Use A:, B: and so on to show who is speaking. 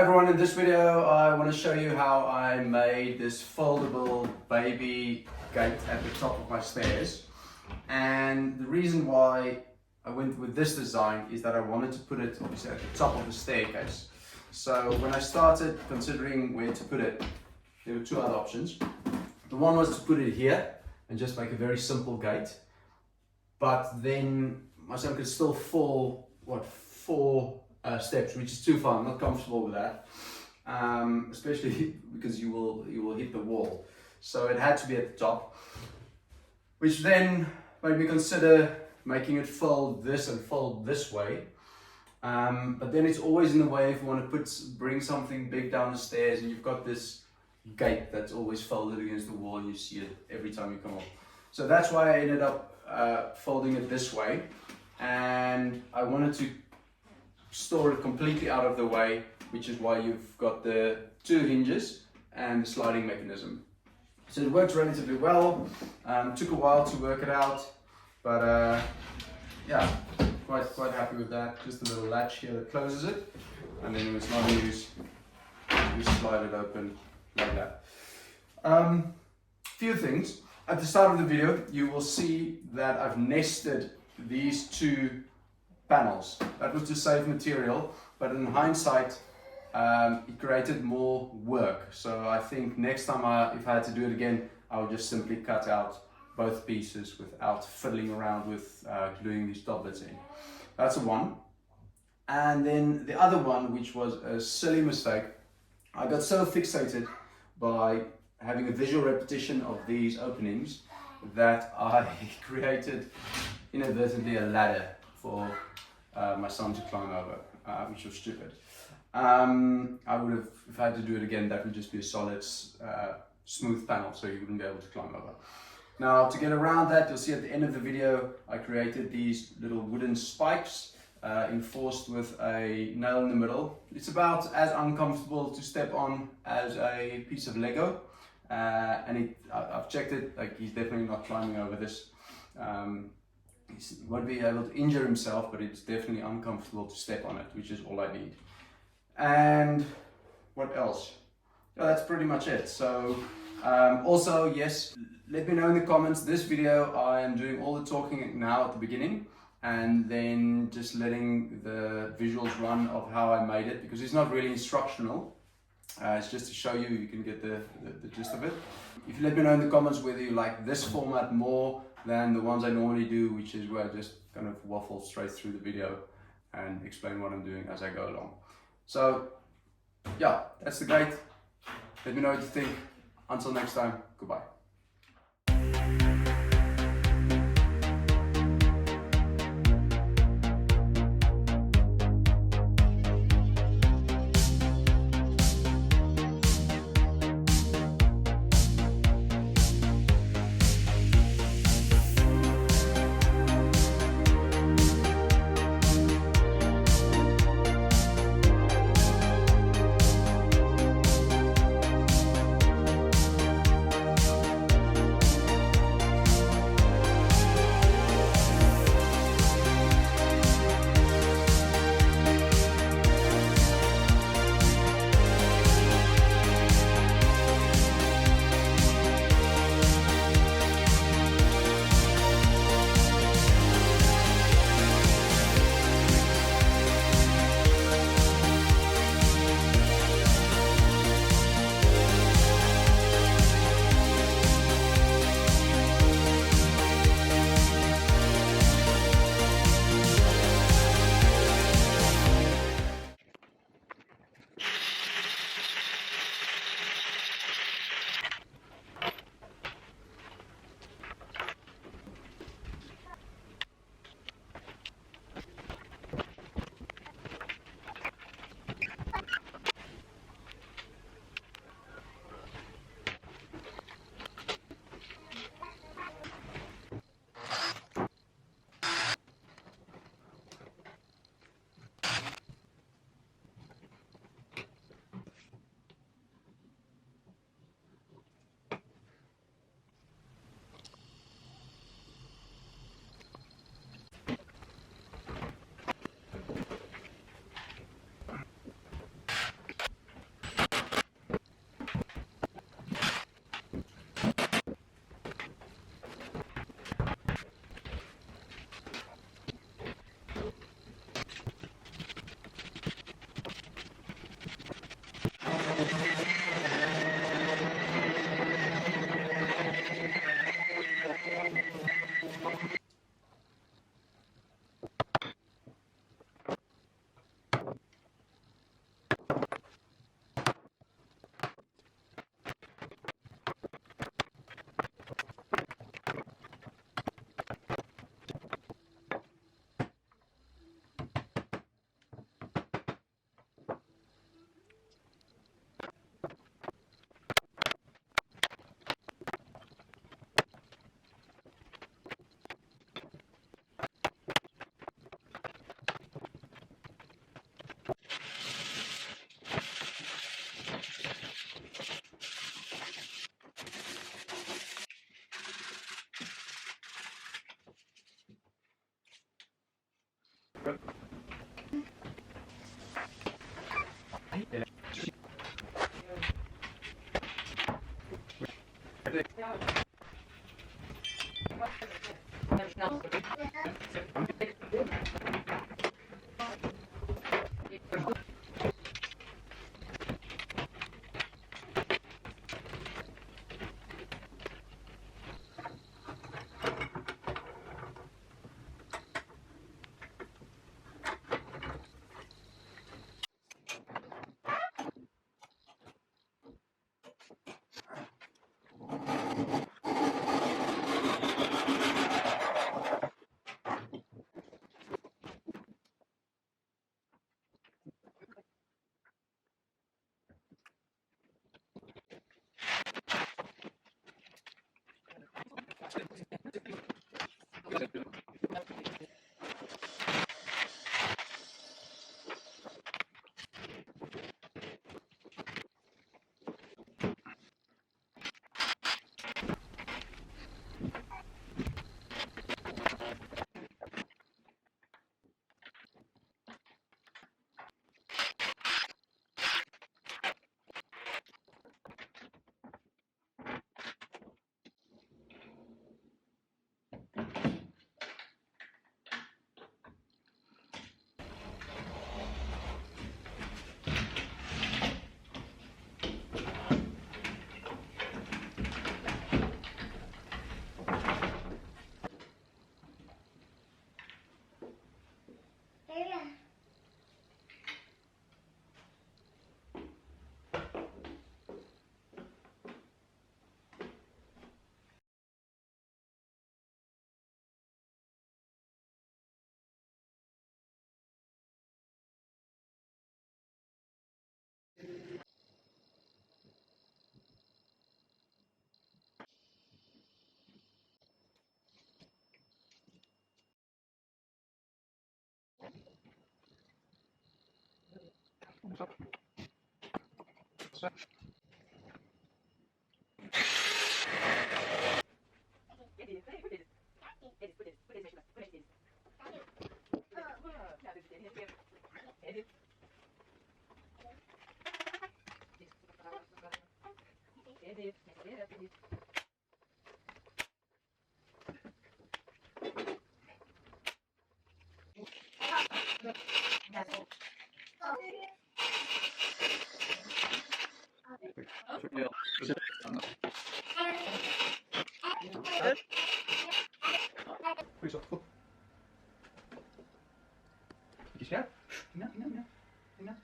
A: Hi everyone, in this video I want to show you how I made this foldable baby gate at the top of my stairs. And the reason why I went with this design is that I wanted to put it obviously at the top of the staircase. So when I started considering where to put it, there were two other options. The one was to put it here and just make a very simple gate, but then my son could still fall, four steps, which is too far. I'm not comfortable with that, especially because you will hit the wall. So it had to be at the top, which then made me consider making it fold this and fold this way. But then it's always in the way if you want to bring something big down the stairs, and you've got this gate that's always folded against the wall, and you see it every time you come up. So that's why I ended up folding it this way, and I wanted to store it completely out of the way, which is why you've got the two hinges and the sliding mechanism. So it works relatively well. Took a while to work it out, but yeah, quite happy with that. Just a little latch here that closes it, and then when it's not in use, you slide it open like that. Few things. At the start of the video, you will see that I've nested these two panels. That was to save material, but in hindsight, it created more work. So I think next time if I had to do it again, I would just simply cut out both pieces without fiddling around with gluing these doblets in. That's one. And then the other one, which was a silly mistake, I got so fixated by having a visual repetition of these openings that I created inadvertently a ladder for my son to climb over, which was stupid. I would have, if I had to do it again, that would just be a solid, smooth panel, so you wouldn't be able to climb over. Now, to get around that, you'll see at the end of the video, I created these little wooden spikes enforced with a nail in the middle. It's about as uncomfortable to step on as a piece of Lego, and I've checked it, like he's definitely not climbing over this. He won't be able to injure himself, but it's definitely uncomfortable to step on it, which is all I need. And what else? Yeah, that's pretty much it. So also, yes, let me know in the comments. This video, I am doing all the talking now at the beginning, and then just letting the visuals run of how I made it, because it's not really instructional. It's just to show you, you can get the gist of it. If you let me know in the comments whether you like this format more than the ones I normally do, which is where I just kind of waffle straight through the video and explain what I'm doing as I go along. So yeah, that's the gate. Let me know what you think. Until next time, goodbye. Goeie zo, goed. Beetje scherp. Ja.